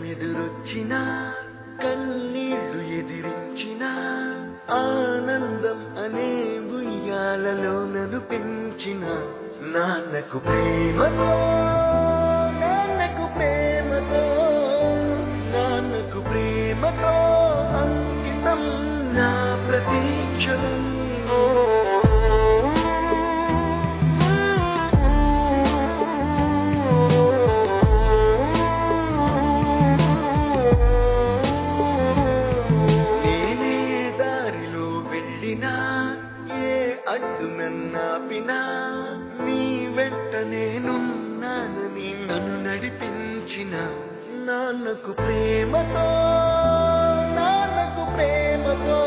ఎదురొచ్చిన కన్నీళ్లు ఎదిరించిన ఆనందం అనే ఉయ్యాలలో నన్ను పెంచిన నాన్నకు ప్రేమతో నాన్నకు ప్రేమతో నాన్నకు ప్రేమతో అంకితం నా ప్రతీక్షణం అడ్డు నన్నాపినా నీ వెంట నేనున్నానని నన్ను నడిపించిన నాన్నకు ప్రేమతో నాన్నకు ప్రేమతో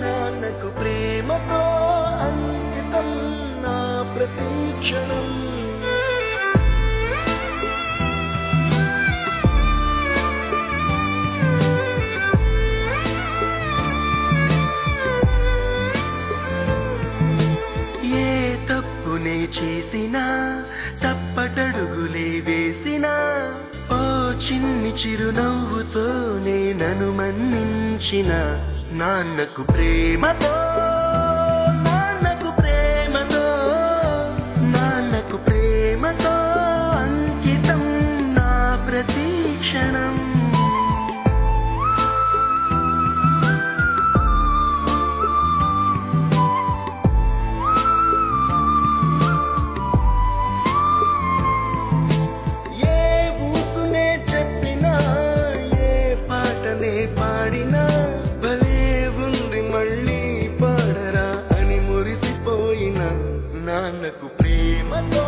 నాన్నకు ప్రేమతో అంకితం నా ప్రతీక్షణం చేసిన తప్పటడుగులే వేసిన ఓ చిన్ని చిరునవ్వుతోనే నన్ను మన్నించిన నాన్నకు ప్రేమతో నాన్నకు ప్రేమతో నాన్నకు ప్రేమతో అంకితం నా ప్రతీక్షణం పాడినా భలే ఉంది మళ్ళీ పాడరా అని మురిసిపోయిన నాన్నకు ప్రేమతో